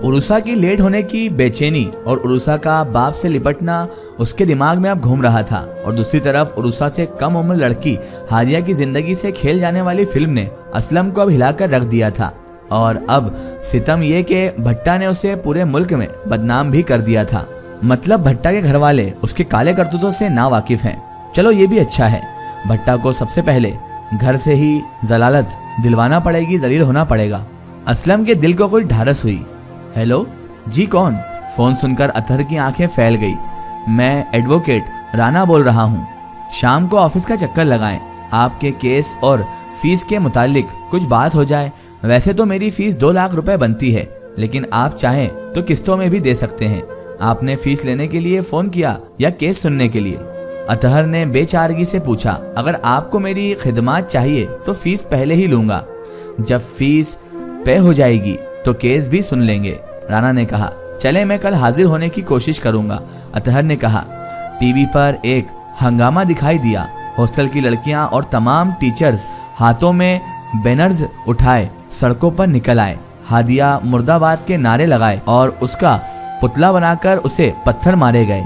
उरुसा की लेट होने की बेचैनी और उरुसा का बाप से लिपटना उसके दिमाग में अब घूम रहा था। और दूसरी तरफ उरुसा से कम उम्र लड़की हादिया की जिंदगी से खेल जाने वाली फिल्म ने असलम को अब हिलाकर रख दिया था। और अब सितम ये कि भट्टा ने उसे पूरे मुल्क में बदनाम भी कर दिया था। मतलब भट्टा के घर वाले उसके काले करतूतों से ना वाकिफ हैं। चलो ये भी अच्छा है, भट्टा को सबसे पहले घर से ही जलालत दिलवाना पड़ेगी, जलील होना पड़ेगा। असलम के दिल को कोई ढारस हुई। हेलो जी, कौन? फोन सुनकर अतहर की आंखें फैल गई। मैं एडवोकेट राना बोल रहा हूँ। शाम को ऑफिस का चक्कर लगाएं, आपके केस और फीस के मुतालिक कुछ बात हो जाए। वैसे तो मेरी फीस 2 लाख रुपए बनती है, लेकिन आप चाहें तो किस्तों में भी दे सकते हैं। आपने फीस लेने के लिए फोन किया या केस सुनने के लिए? अतहर ने बेचारगी से पूछा। अगर आपको मेरी खिदमत चाहिए तो फीस पहले ही लूंगा, जब फीस पे हो जाएगी तो केस भी सुन लेंगे। राना ने कहा, चले मैं कल हाजिर होने की कोशिश करूंगा। अतहर ने कहा। टीवी पर एक हंगामा दिखाई दिया। हॉस्टल की लड़कियां और तमाम टीचर्स हाथों में बैनर्स उठाए सड़कों पर निकल आए। हादिया मुर्दाबाद के नारे लगाए और उसका पुतला बनाकर उसे पत्थर मारे गए।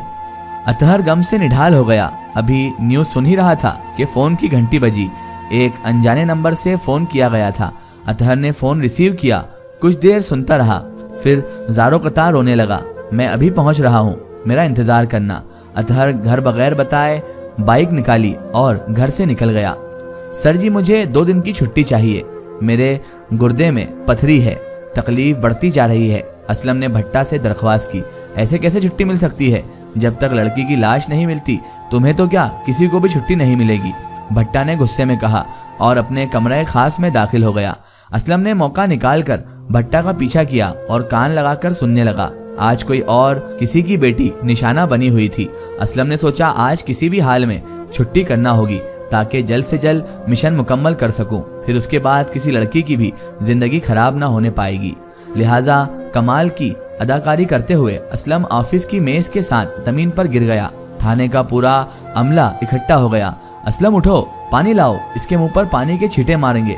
अतहर गम से निढाल हो गया। अभी न्यूज सुन ही रहा था कि फोन की घंटी बजी। एक अनजाने नंबर से फोन किया गया था। अतहर ने फोन रिसीव किया। कुछ देर सुनता रहा, फिर ज़ारो कतार रोने लगा। मैं अभी पहुंच रहा हूँ, मेरा इंतजार करना। अतहर घर बगैर बताए बाइक निकाली और घर से निकल गया। सर जी, मुझे 2 दिन की छुट्टी चाहिए। मेरे गुर्दे में पथरी है, तकलीफ बढ़ती जा रही है। असलम ने भट्टा से दरख्वास्त की। ऐसे कैसे छुट्टी मिल सकती है? जब तक लड़की की लाश नहीं मिलती तुम्हें तो क्या, किसी को भी छुट्टी नहीं मिलेगी, भट्टा ने गुस्से में कहा और अपने कमरे खास में दाखिल हो गया। असलम ने मौका निकालकर भट्टा का पीछा किया और कान लगाकर सुनने लगा। आज कोई और किसी की बेटी निशाना बनी हुई थी। असलम ने सोचा आज किसी भी हाल में छुट्टी करना होगी ताकि जल्द से जल्द मिशन मुकम्मल कर सकूं। फिर उसके बाद किसी लड़की की भी जिंदगी खराब ना होने पाएगी। लिहाजा कमाल की अदाकारी करते हुए असलम ऑफिस की मेज के साथ जमीन पर गिर गया। थाने का पूरा अमला इकट्ठा हो गया। असलम उठो, पानी लाओ, इसके मुंह पर पानी के छींटे मारेंगे।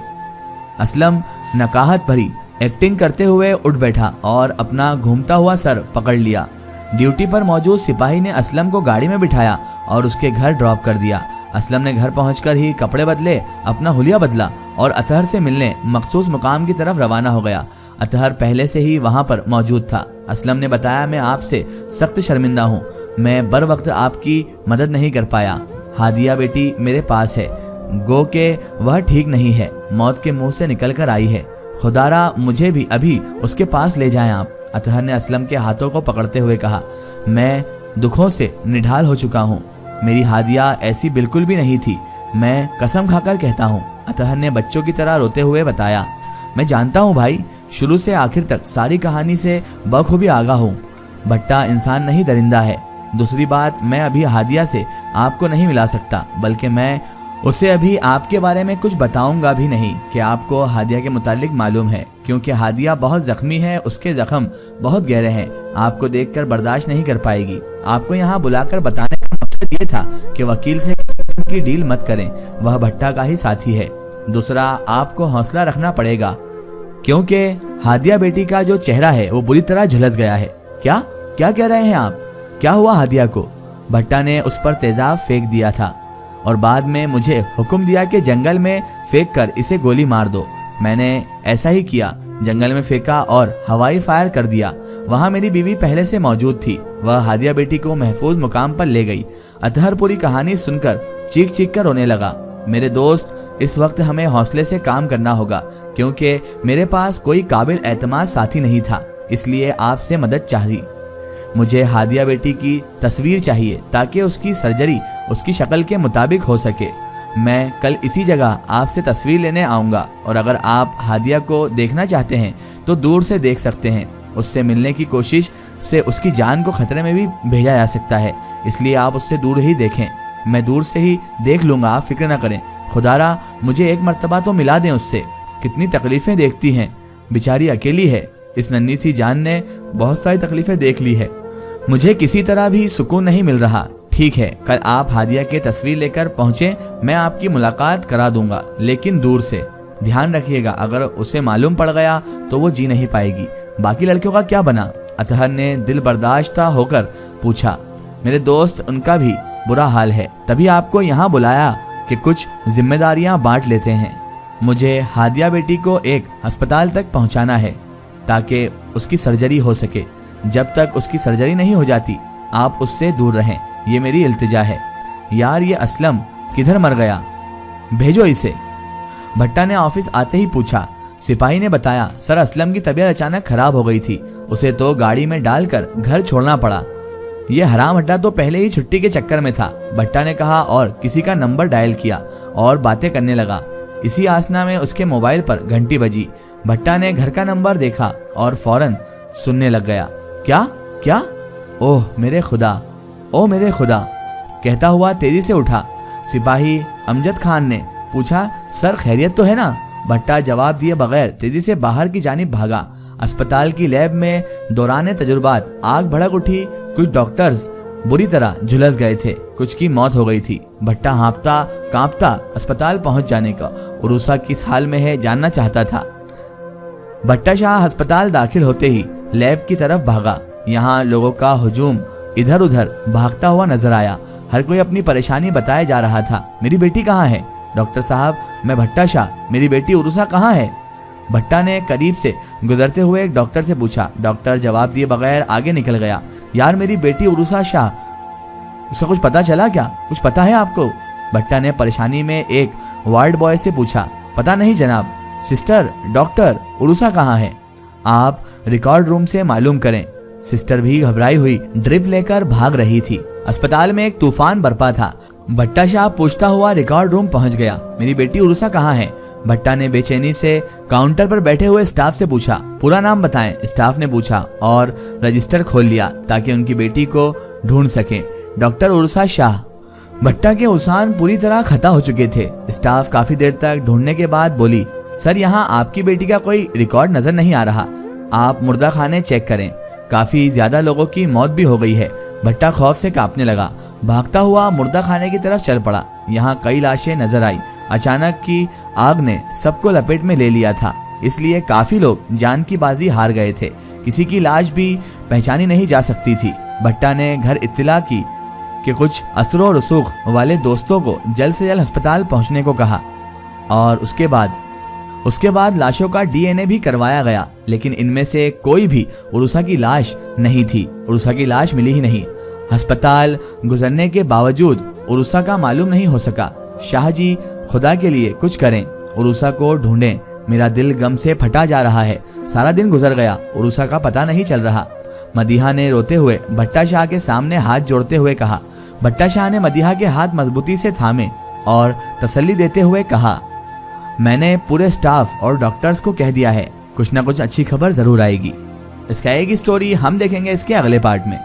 असलम नकाहत भरी एक्टिंग करते हुए उठ बैठा और अपना घूमता हुआ सर पकड़ लिया। ड्यूटी पर मौजूद सिपाही ने असलम को गाड़ी में बिठाया और उसके घर ड्रॉप कर दिया। असलम ने घर पहुंचकर ही कपड़े बदले, अपना हुलिया बदला और अतहर से मिलने मखसूस मुकाम की तरफ रवाना हो गया। अतहर पहले से ही वहां पर मौजूद था। असलम ने बताया, मैं आपसे सख्त शर्मिंदा हूँ, मैं बर वक्त आपकी मदद नहीं कर पाया। हादिया बेटी मेरे पास है, गो के वह ठीक नहीं है, मौत के मुंह से निकल कर आई है। खुदारा मुझे भी अभी उसके पास ले जाएं आप। अतहर ने असलम के हाथों को पकड़ते हुए कहा, मैं दुखों से निढाल हो चुका हूँ, मेरी हादिया ऐसी बिल्कुल भी नहीं थी, मैं कसम खाकर कहता हूँ। अतहर ने बच्चों की तरह रोते हुए बताया, मैं जानता हूँ भाई, शुरू से आखिर तक सारी कहानी से बखूबी आगाह हूँ। भट्टा इंसान नहीं दरिंदा है। दूसरी बात, मैं अभी हादिया से आपको नहीं मिला सकता, बल्कि मैं उसे अभी आपके बारे में कुछ बताऊंगा भी नहीं कि आपको हादिया के मुतालिक मालूम है, क्योंकि हादिया बहुत जख्मी है, उसके जख्म बहुत गहरे हैं, आपको देखकर बर्दाश्त नहीं कर पाएगी। आपको यहाँ बुलाकर बताने का मकसद ये था कि वकील से किसी किस्म की डील मत करें, वह भट्टा का ही साथी है। दूसरा, आपको हौसला रखना पड़ेगा, क्योंकि हादिया बेटी का जो चेहरा है वो बुरी तरह झुलस गया है। क्या क्या कह रहे हैं आप? क्या हुआ हादिया को? भट्टा ने उस पर तेजाब फेंक दिया था और बाद में मुझे हुक्म दिया कि जंगल में फेंक कर इसे गोली मार दो। मैंने ऐसा ही किया, जंगल में फेंका और हवाई फायर कर दिया। वहां मेरी बीवी पहले से मौजूद थी, वह हादिया बेटी को महफूज मुकाम पर ले गई। अतहर पूरी कहानी सुनकर चीख चीख कर रोने लगा। मेरे दोस्त, इस वक्त हमें हौसले से काम करना होगा, क्योंकि मेरे पास कोई काबिल एतमाद साथी नहीं था, इसलिए आपसे मदद चाहिए। मुझे हादिया बेटी की तस्वीर चाहिए ताकि उसकी सर्जरी उसकी शक्ल के मुताबिक हो सके। मैं कल इसी जगह आपसे तस्वीर लेने आऊँगा और अगर आप हादिया को देखना चाहते हैं तो दूर से देख सकते हैं। उससे मिलने की कोशिश से उसकी जान को खतरे में भी भेजा जा सकता है, इसलिए आप उससे दूर ही देखें। मैं दूर से ही देख लूँगा, आप फिक्र ना करें। खुदारा मुझे एक मर्तबा तो मिला दें उससे, कितनी तकलीफ़ें देखती हैं, बेचारी अकेली है। इस नन्ही सी जान ने बहुत सारी तकलीफ़ें देख ली है, मुझे किसी तरह भी सुकून नहीं मिल रहा। ठीक है, कल आप हादिया की तस्वीर लेकर पहुंचे, मैं आपकी मुलाकात करा दूंगा, लेकिन दूर से। ध्यान रखिएगा, अगर उसे मालूम पड़ गया तो वो जी नहीं पाएगी। बाकी लड़कियों का क्या बना? अतहर ने दिल बर्दाश्ता होकर पूछा। मेरे दोस्त, उनका भी बुरा हाल है, तभी आपको यहाँ बुलाया कि कुछ जिम्मेदारियां बांट लेते हैं। मुझे हादिया बेटी को एक अस्पताल तक पहुंचाना है ताकि उसकी सर्जरी हो सके। जब तक उसकी सर्जरी नहीं हो जाती आप उससे दूर रहें, ये मेरी इल्तिजा है। यार, ये असलम किधर मर गया? भेजो इसे। भट्टा ने ऑफिस आते ही पूछा। सिपाही ने बताया, सर असलम की तबीयत अचानक खराब हो गई थी, उसे तो गाड़ी में डालकर घर छोड़ना पड़ा। ये हराम हड्डा तो पहले ही छुट्टी के चक्कर में था, भट्टा ने कहा और किसी का नंबर डायल किया और बातें करने लगा। इसी आसना में उसके मोबाइल पर घंटी बजी। भट्टा ने घर का नंबर देखा और फौरन सुनने लग गया। क्या क्या? ओह मेरे खुदा, ओह मेरे खुदा, कहता हुआ तेजी से उठा। सिपाही अमजद खान ने पूछा, सर खैरियत तो है ना? भट्टा जवाब दिए बगैर तेजी से बाहर की जानिब भागा। अस्पताल की लैब में दौरान तजुर्बात आग भड़क उठी। कुछ डॉक्टर्स बुरी तरह झुलस गए थे, कुछ की मौत हो गई थी। भट्टा हाँफता कांपता अस्पताल पहुंच जाने का उरूसा किस हाल में है जानना चाहता था। भट्टा शाह अस्पताल दाखिल होते ही लैब की तरफ भागा। यहाँ लोगों का हुजूम इधर उधर भागता हुआ नजर आया। हर कोई अपनी परेशानी बताया जा रहा था। मेरी बेटी कहाँ है? डॉक्टर साहब, मैं भट्टा शाह, मेरी बेटी उरूसा कहाँ है? भट्टा ने करीब से गुजरते हुए एक डॉक्टर से पूछा। डॉक्टर जवाब दिए बगैर आगे निकल गया। यार, मेरी बेटी उरूसा शाह, उसका कुछ पता चला क्या? कुछ पता है आपको? भट्टा ने परेशानी में एक वार्ड बॉय से पूछा। पता नहीं जनाब। सिस्टर, डॉक्टर, उरूसा कहाँ है? आप रिकॉर्ड रूम से मालूम करें। सिस्टर भी घबराई हुई ड्रिप लेकर भाग रही थी। अस्पताल में एक तूफान बरपा था। भट्टा शाह पूछता हुआ रिकॉर्ड रूम पहुंच गया। मेरी बेटी उरूसा कहाँ है? भट्टा ने बेचैनी से काउंटर पर बैठे हुए स्टाफ से पूछा। पूरा नाम बताएं, स्टाफ ने पूछा और रजिस्टर खोल लिया ताकि उनकी बेटी को ढूंढ सके। डॉक्टर उरूसा शाह। भट्टा के उसान पूरी तरह खता हो चुके थे। स्टाफ काफी देर तक ढूंढने के बाद बोली, सर यहाँ आपकी बेटी का कोई रिकॉर्ड नजर नहीं आ रहा, आप मुर्दा खाने चेक करें, काफी ज्यादा लोगों की मौत भी हो गई है। भट्टा खौफ से कांपने लगा, भागता हुआ मुर्दा खाने की तरफ चल पड़ा। यहाँ कई लाशें नजर आई। अचानक की आग ने सबको लपेट में ले लिया था, इसलिए काफी लोग जान की बाजी हार गए थे। किसी की लाश भी पहचानी नहीं जा सकती थी। भट्टा ने घर इत्तला की कि कुछ असरो रसूख वाले दोस्तों को जल्द से जल्द अस्पताल पहुंचने को कहा और उसके बाद लाशों का डीएनए भी करवाया गया, लेकिन इनमें से कोई भी उरूसा की लाश नहीं थी। उरूसा की लाश मिली ही नहीं। अस्पताल गुजरने के बावजूद उरूसा का मालूम नहीं हो सका। शाह जी, खुदा के लिए कुछ करें, उरूसा को ढूंढें, मेरा दिल गम से फटा जा रहा है। सारा दिन गुजर गया, उरूसा का पता नहीं चल रहा। मदीहा ने रोते हुए भट्टा शाह के सामने हाथ जोड़ते हुए कहा। भट्टा शाह ने मदीहा के हाथ मजबूती से थामे और तसल्ली देते हुए कहा, मैंने पूरे स्टाफ और डॉक्टर्स को कह दिया है, कुछ ना कुछ अच्छी खबर जरूर आएगी। इसका एक स्टोरी हम देखेंगे इसके अगले पार्ट में।